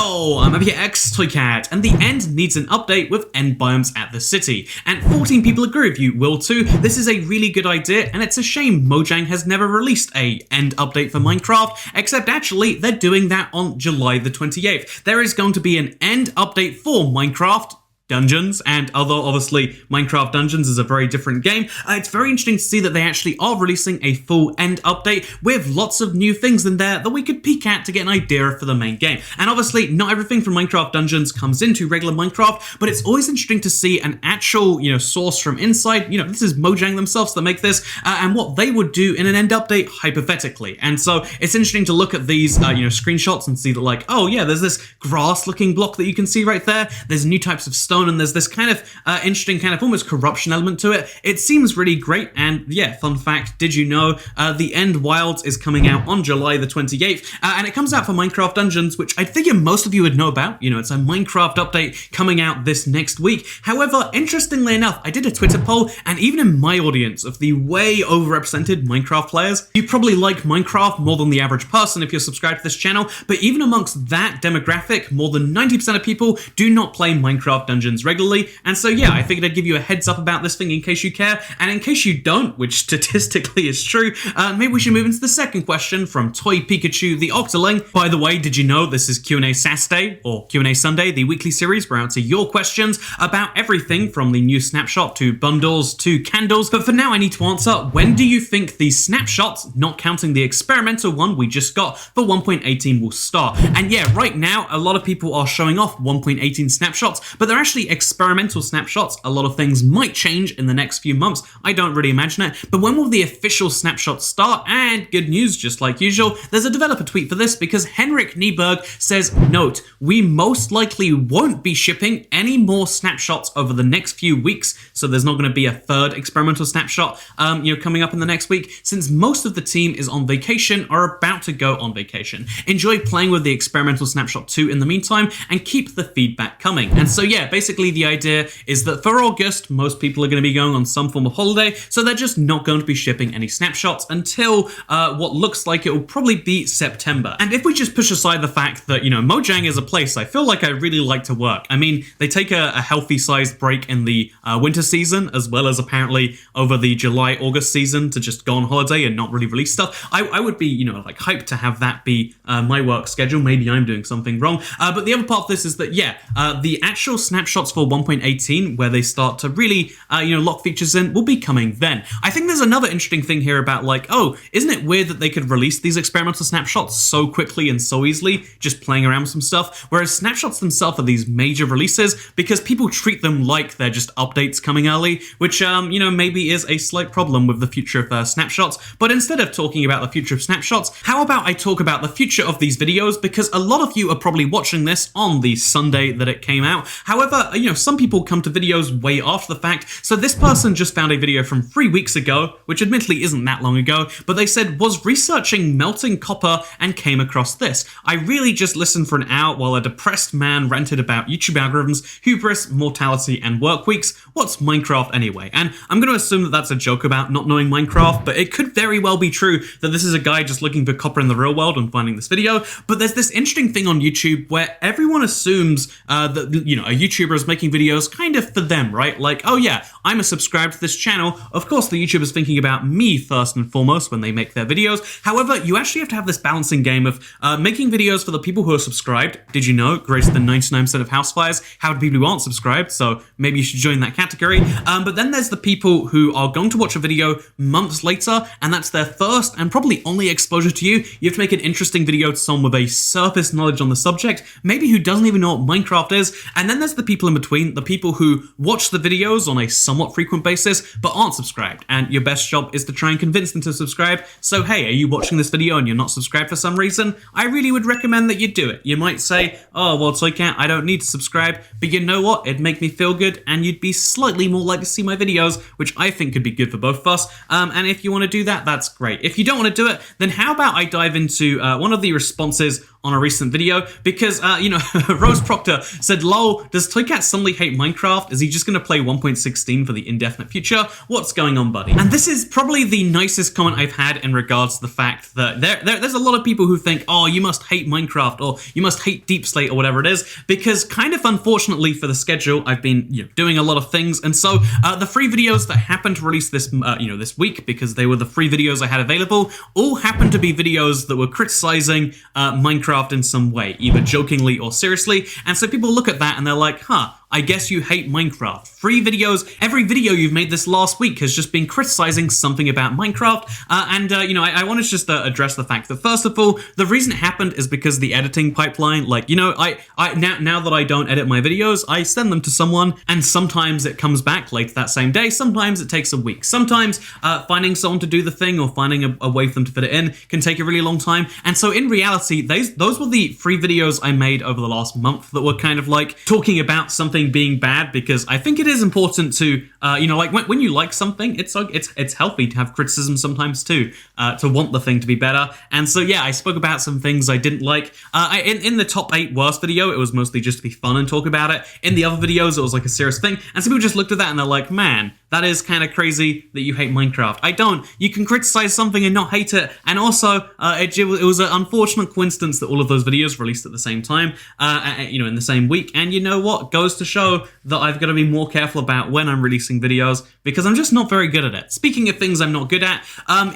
Yo, I'm up here Toycat, and the end needs an update with end biomes at the city. And 14 people agree with you, Will too. This is a really good idea, and it's a shame Mojang has never released a end update for Minecraft, except actually they're doing that on July the 28th. There is going to be an end update for Minecraft Dungeons, and although obviously Minecraft Dungeons is a very different game, it's very interesting to see that they actually are releasing a full end update with lots of new things in there that we could peek at to get an idea for the main game. And obviously not everything from Minecraft Dungeons comes into regular Minecraft, but it's always interesting to see an actual, source from inside. This is Mojang themselves that make this, and what they would do in an end update hypothetically. And so it's interesting to look at these, screenshots and see that like, oh yeah, there's this grass looking block that you can see right there. There's new types of stone, and there's this kind of interesting kind of almost corruption element to it. It seems really great, and yeah, fun fact, did you know the End Wilds is coming out on July the 28th, and it comes out for Minecraft Dungeons, which I figure most of you would know about. It's a Minecraft update coming out this next week. However, interestingly enough, I did a Twitter poll, and even in my audience of the way overrepresented Minecraft players, you probably like Minecraft more than the average person if you're subscribed to this channel, but even amongst that demographic, more than 90% of people do not play Minecraft Dungeons regularly. And so yeah, I figured I'd give you a heads up about this thing in case you care, and in case you don't, which statistically is true, maybe we should move into the second question from Toy Pikachu the Octoling. By the way, did you know this is Q&A Saturday, or Q&A Sunday, the weekly series where I answer your questions about everything from the new snapshot to bundles to candles. But for now I need to answer, when do you think the snapshots, not counting the experimental one we just got, for 1.18 will start? And yeah, right now a lot of people are showing off 1.18 snapshots, but they're actually experimental snapshots. A lot of things might change in the next few months. I don't really imagine it, but when will the official snapshots start? And good news, just like usual, there's a developer tweet for this because Henrik Nieberg says, note, we most likely won't be shipping any more snapshots over the next few weeks, so there's not going to be a third experimental snapshot coming up in the next week, since most of the team is on vacation or about to go on vacation. Enjoy playing with the experimental snapshot 2 in the meantime, and keep the feedback coming. And so yeah, basically the idea is that for August, most people are going to be going on some form of holiday, so they're just not going to be shipping any snapshots until what looks like it will probably be September. And if we just push aside the fact that, Mojang is a place I feel like I really like to work. I mean, they take a healthy sized break in the winter season, as well as apparently over the July-August season to just go on holiday and not really release stuff. I would be, hyped to have that be my work schedule. Maybe I'm doing something wrong. But the other part of this is that, yeah, the actual snapshots for 1.18, where they start to really, lock features in, will be coming then. I think there's another interesting thing here about like, oh, isn't it weird that they could release these experimental snapshots so quickly and so easily, just playing around with some stuff, whereas snapshots themselves are these major releases because people treat them like they're just updates coming early, which, maybe is a slight problem with the future of snapshots. But instead of talking about the future of snapshots, how about I talk about the future of these videos, because a lot of you are probably watching this on the Sunday that it came out. However, some people come to videos way after the fact, so this person just found a video from 3 weeks ago, which admittedly isn't that long ago, but they said, was researching melting copper and came across this. I really just listened for an hour while a depressed man ranted about YouTube algorithms, hubris, mortality, and work weeks. What's Minecraft anyway? And I'm going to assume that that's a joke about not knowing Minecraft, but it could very well be true that this is a guy just looking for copper in the real world and finding this video. But there's this interesting thing on YouTube where everyone assumes that, a YouTuber is making videos kind of for them, right? Like, oh yeah, I'm a subscriber to this channel. Of course, the YouTuber's thinking about me first and foremost when they make their videos. However, you actually have to have this balancing game of making videos for the people who are subscribed. Did you know greater than 99% of house fires have people who aren't subscribed? So maybe you should join that category. But then there's the people who are going to watch a video months later, and that's their first and probably only exposure to you. You have to make an interesting video to someone with a surface knowledge on the subject, maybe who doesn't even know what Minecraft is. And then there's the people in between, the people who watch the videos on a somewhat frequent basis but aren't subscribed, and your best job is to try and convince them to subscribe. So hey, are you watching this video and you're not subscribed for some reason? I really would recommend that you do it. You might say, oh well, Toycat, I don't need to subscribe, but you know what, it'd make me feel good and you'd be slightly more likely to see my videos, which I think could be good for both of us. And if you want to do that, that's great. If you don't want to do it, then how about I dive into one of the responses on a recent video because, Rose Proctor said, lol, does Toycat suddenly hate Minecraft? Is he just going to play 1.16 for the indefinite future? What's going on, buddy? And this is probably the nicest comment I've had in regards to the fact that there's a lot of people who think, oh, you must hate Minecraft or you must hate Deep Slate or whatever it is, because kind of unfortunately for the schedule, I've been doing a lot of things, and so the free videos that happened to release this this week, because they were the free videos I had available, all happened to be videos that were criticizing Minecraft in some way, either jokingly or seriously, and so people look at that and they're like, huh, I guess you hate Minecraft. Free videos, every video you've made this last week has just been criticizing something about Minecraft. I want to just address the fact that, first of all, the reason it happened is because the editing pipeline, now that I don't edit my videos, I send them to someone, and sometimes it comes back later that same day, sometimes it takes a week. Sometimes finding someone to do the thing or finding a way for them to fit it in can take a really long time. And so in reality, those were the free videos I made over the last month that were kind of like talking about something being bad, because I think it is important to, when you like something, it's healthy to have criticism sometimes too, to want the thing to be better. And so yeah, I spoke about some things I didn't like. In the top 8 worst video, it was mostly just to be fun and talk about it. In the other videos, it was like a serious thing. And some people just looked at that and they're like, man, that is kind of crazy that you hate Minecraft. I don't. You can criticize something and not hate it. And also, it was an unfortunate coincidence that all of those videos released at the same time, in the same week. And you know what? Goes to show that I've got to be more careful about when I'm releasing videos, because I'm just not very good at it. Speaking of things I'm not good at,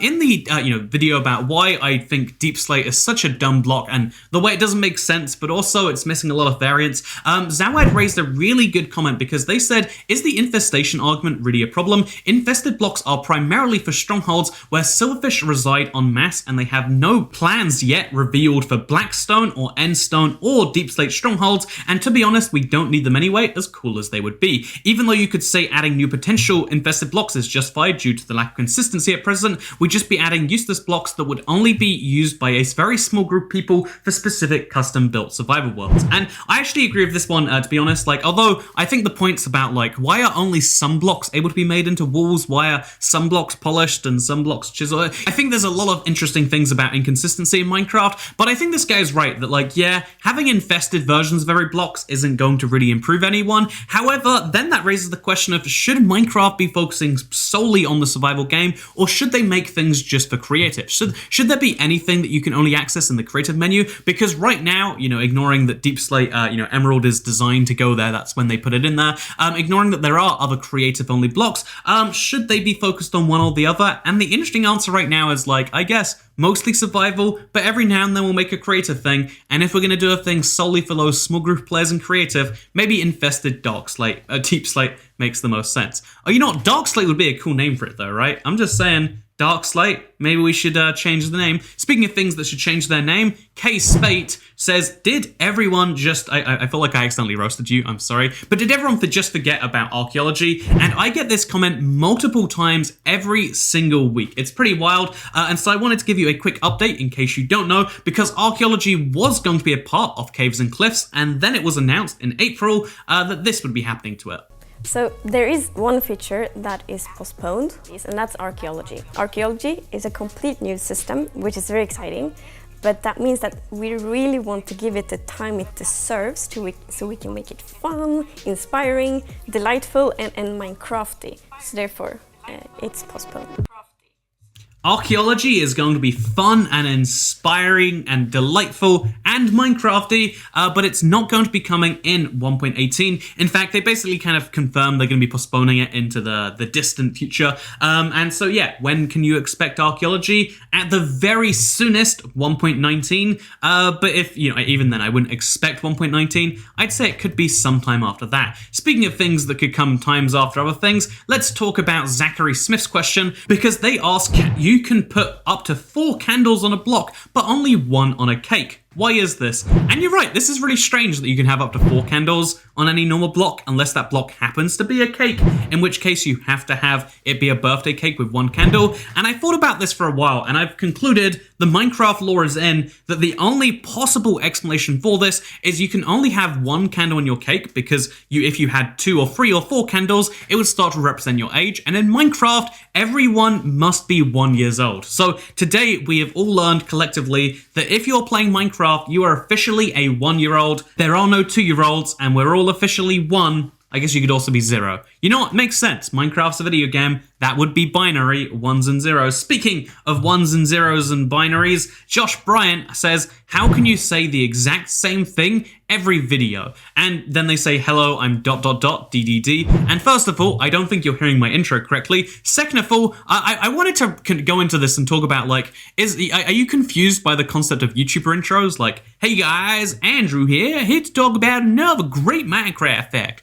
in the video about why I think Deep Slate is such a dumb block and the way it doesn't make sense, but also it's missing a lot of variance, Zawad raised a really good comment, because they said, is the infestation argument really a problem? Infested blocks are primarily for strongholds where silverfish reside en masse, and they have no plans yet revealed for Blackstone or Endstone or Deep Slate strongholds, and to be honest, we don't need them anyway, as cool as they would be. Even though you could say adding new potential infested blocks is justified due to the lack of consistency at present, we'd just be adding useless blocks that would only be used by a very small group of people for specific custom-built survival worlds. And I actually agree with this one, to be honest, although I think the points about, why are only some blocks able to be made into walls, why are some blocks polished and some blocks chiseled, I think there's a lot of interesting things about inconsistency in Minecraft, but I think this guy's right that, having infested versions of every blocks isn't going to really improve anyone. However, then that raises the question of, should Minecraft be focusing solely on the survival game, or should they make things just for creative? Should there be anything that you can only access in the creative menu? Because right now, ignoring that Deep Slate, Emerald is designed to go there, that's when they put it in there, ignoring that there are other creative-only blocks, should they be focused on one or the other? And the interesting answer right now is, I guess, mostly survival, but every now and then we'll make a creative thing, and if we're going to do a thing solely for those small group of players and creative, maybe Infested Dark Slate, Deep Slate makes the most sense. Oh, Dark Slate would be a cool name for it though, right? I'm just saying, Dark Slate, maybe we should change the name. Speaking of things that should change their name, K-Spate says, did everyone just, I feel like I accidentally roasted you, I'm sorry, but did everyone just forget about Archaeology? And I get this comment multiple times every single week. It's pretty wild, and so I wanted to give you a quick update in case you don't know, because Archaeology was going to be a part of Caves and Cliffs, and then it was announced in April that this would be happening to it. So there is one feature that is postponed, and that's Archaeology. Archaeology is a complete new system, which is very exciting, but that means that we really want to give it the time it deserves so we can make it fun, inspiring, delightful, and Minecrafty. So therefore, it's postponed. Archaeology is going to be fun and inspiring and delightful and Minecrafty, but it's not going to be coming in 1.18. In fact, they basically kind of confirmed they're going to be postponing it into the distant future. And so, yeah, when can you expect Archaeology? At the very soonest, 1.19. But if, even then I wouldn't expect 1.19. I'd say it could be sometime after that. Speaking of things that could come times after other things, let's talk about Zachary Smith's question, because they ask, you can put up to 4 candles on a block, but only 1 on a cake. Why is this? And you're right, this is really strange that you can have up to 4 candles on any normal block, unless that block happens to be a cake, in which case you have to have it be a birthday cake with 1 candle. And I thought about this for a while, and I've concluded the Minecraft lore is in that the only possible explanation for this is you can only have 1 candle in your cake, because if you had 2 or 3 or 4 candles, it would start to represent your age. And in Minecraft, everyone must be 1 year old. So today we have all learned collectively that if you're playing Minecraft Minecraft, you are officially a 1-year-old. There are no 2-year-olds, and we're all officially 1. I guess you could also be 0. You know what? Makes sense. Minecraft's a video game. That would be binary, 1s and 0s. Speaking of 1s and 0s and binaries, Josh Bryant says, how can you say the exact same thing every video? And then they say, hello, I'm ... DDD. And first of all, I don't think you're hearing my intro correctly. Second of all, I wanted to go into this and talk about, like, are you confused by the concept of YouTuber intros? Like, hey guys, Andrew here to talk about another great Minecraft fact.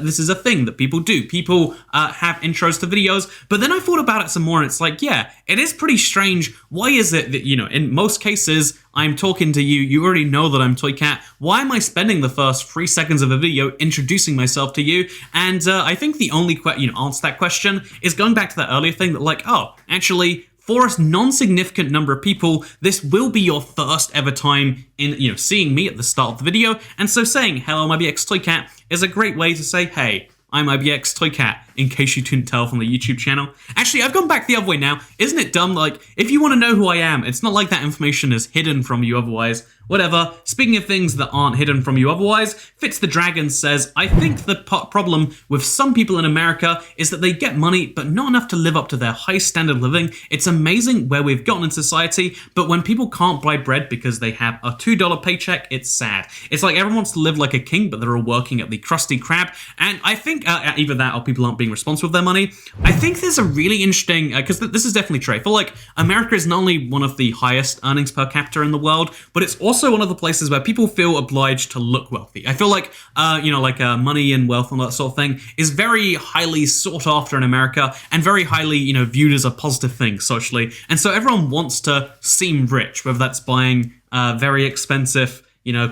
This is a thing that people do. People have intros to videos, but then I thought about it some more and it's like, yeah, it is pretty strange. Why is it that, in most cases, I'm talking to you, you already know that I'm Toycat. Why am I spending the first 3 seconds of a video introducing myself to you? And I think the only answer to that question is going back to that earlier thing that, like, oh, actually, for a non-significant number of people, this will be your first ever time in, seeing me at the start of the video. And so saying, hello, I'm IBX Toycat is a great way to say, hey, I'm IBX Toycat, in case you couldn't tell from the YouTube channel. Actually, I've gone back the other way now. Isn't it dumb? Like, if you want to know who I am, it's not like that information is hidden from you otherwise. Whatever. Speaking of things that aren't hidden from you otherwise, Fitz the Dragon says, I think the problem with some people in America is that they get money, but not enough to live up to their high standard of living. It's amazing where we've gotten in society, but when people can't buy bread because they have a $2 paycheck, it's sad. It's like everyone wants to live like a king, but they're all working at the Krusty Krab. And I think either that or people aren't being responsible with their money. I think there's a really interesting, because this is definitely true. I feel like America is not only one of the highest earnings per capita in the world, but it's also one of the places where people feel obliged to look wealthy. I feel like, money and wealth and that sort of thing is very highly sought after in America and very highly, viewed as a positive thing socially. And so everyone wants to seem rich, whether that's buying very expensive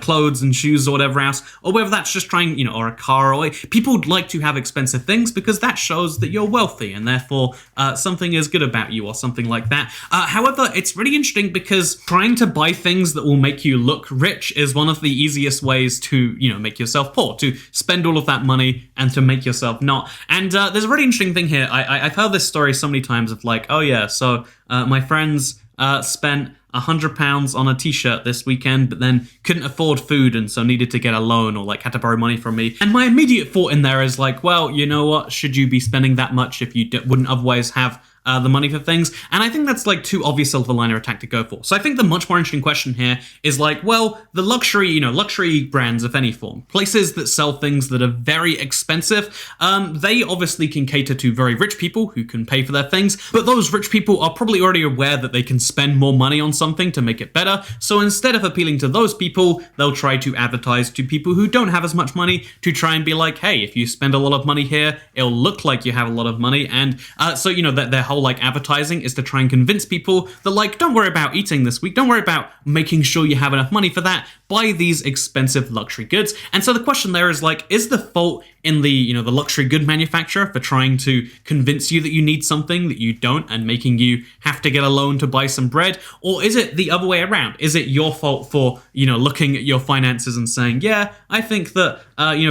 clothes and shoes or whatever else, or whether that's just trying, or a car, or people like to have expensive things because that shows that you're wealthy and therefore something is good about you or something like that. However, it's really interesting because trying to buy things that will make you look rich is one of the easiest ways to, make yourself poor, to spend all of that money and to make yourself not. And there's a really interesting thing here. I've heard this story so many times of like, oh yeah, so my friends spent £100 on a t-shirt this weekend, but then couldn't afford food and so needed to get a loan or like had to borrow money from me. And my immediate thought in there is like, well, you know what? Should you be spending that much if you wouldn't otherwise have the money for things? And I think that's like too obvious of a line or attack to go for. So I think the much more interesting question here is like, well, the luxury, luxury brands of any form, places that sell things that are very expensive, they obviously can cater to very rich people who can pay for their things, but those rich people are probably already aware that they can spend more money on something to make it better. So instead of appealing to those people, they'll try to advertise to people who don't have as much money to try and be like, hey, if you spend a lot of money here, it'll look like you have a lot of money. And so, that their whole like advertising is to try and convince people that like, don't worry about eating this week, don't worry about making sure you have enough money for that, buy these expensive luxury goods. And so the question there is like, is the fault in the the luxury good manufacturer for trying to convince you that you need something that you don't and making you have to get a loan to buy some bread? Or is it the other way around? Is it your fault for looking at your finances and saying, yeah, I think that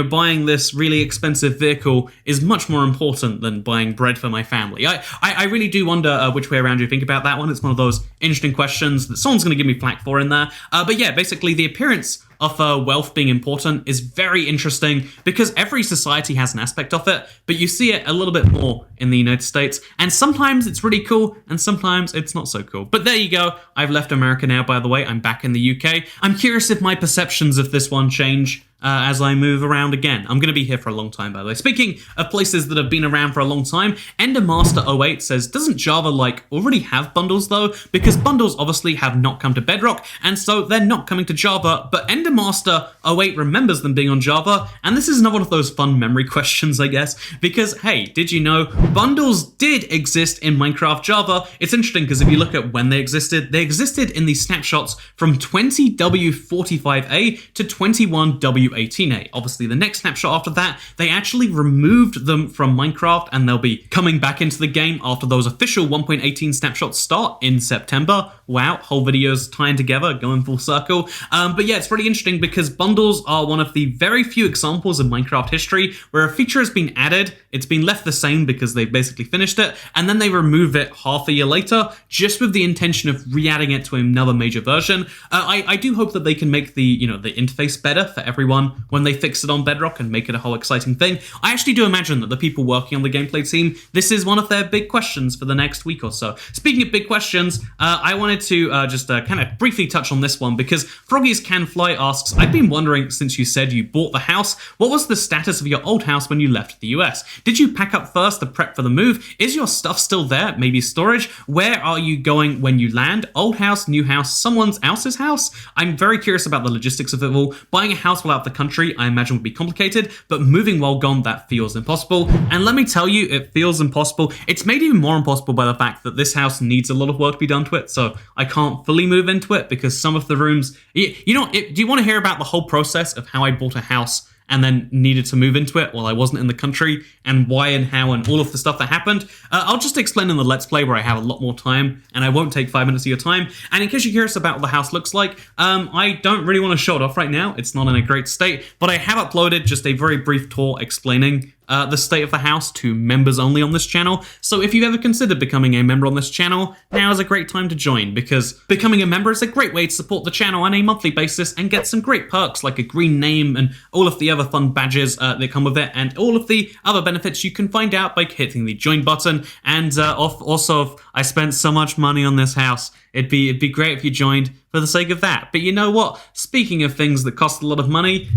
buying this really expensive vehicle is much more important than buying bread for my family? I really do wonder which way around you think about that one. It's one of those interesting questions that someone's going to give me flack for in there. But yeah, basically the appearance of wealth being important is very interesting because every society has an aspect of it, but you see it a little bit more in the United States. And sometimes it's really cool and sometimes it's not so cool. But there you go. I've left America now, by the way. I'm back in the UK. I'm curious if my perceptions of this one change as I move around again. I'm going to be here for a long time, by the way. Speaking of places that have been around for a long time, Endermaster08 says, doesn't Java already have bundles though? Because bundles obviously have not come to Bedrock, and so they're not coming to Java, but Endermaster08 remembers them being on Java, and this is another one of those fun memory questions, I guess, because hey, did you know bundles did exist in Minecraft Java? It's interesting because if you look at when they existed in the snapshots from 20W45A to 21W18A. Obviously, the next snapshot after that, they actually removed them from Minecraft, and they'll be coming back into the game after those official 1.18 snapshots start in September. Wow, whole videos tying together, going full circle. But yeah, it's really interesting because bundles are one of the very few examples in Minecraft history where a feature has been added, it's been left the same because they've basically finished it, and then they remove it half a year later, just with the intention of re-adding it to another major version. I do hope that they can make the interface better for everyone when they fix it on Bedrock and make it a whole exciting thing. I actually do imagine that the people working on the gameplay team, this is one of their big questions for the next week or so. Speaking of big questions, I wanted to just kind of briefly touch on this one because Froggy's Can Fly asks, I've been wondering since you said you bought the house, what was the status of your old house when you left the US? Did you pack up first to prep for the move? Is your stuff still there? Maybe storage? Where are you going when you land? Old house, new house, someone else's house? I'm very curious about the logistics of it all. Buying a house while out of the country, I imagine would be complicated, but moving while gone, that feels impossible. And let me tell you, it feels impossible. It's made even more impossible by the fact that this house needs a lot of work to be done to it, so I can't fully move into it because some of the rooms... do you want to hear about the whole process of how I bought a house and then needed to move into it while I wasn't in the country, and why and how and all of the stuff that happened? I'll just explain in the Let's Play where I have a lot more time, and I won't take 5 minutes of your time. And in case you're curious about what the house looks like, I don't really want to show it off right now. It's not in a great state, but I have uploaded just a very brief tour explaining the state of the house to members only on this channel. So if you've ever considered becoming a member on this channel, now is a great time to join, because becoming a member is a great way to support the channel on a monthly basis and get some great perks like a green name and all of the other fun badges that come with it, and all of the other benefits you can find out by hitting the join button. And also, I spent so much money on this house. It'd be great if you joined for the sake of that. But you know what? Speaking of things that cost a lot of money,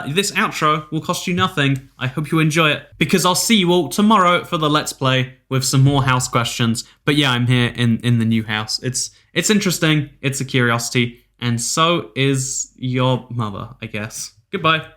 this outro will cost you nothing. I hope you enjoy it, because I'll see you all tomorrow for the Let's Play with some more house questions. But yeah, I'm here in the new house. It's interesting, it's a curiosity, and so is your mother, I guess. Goodbye.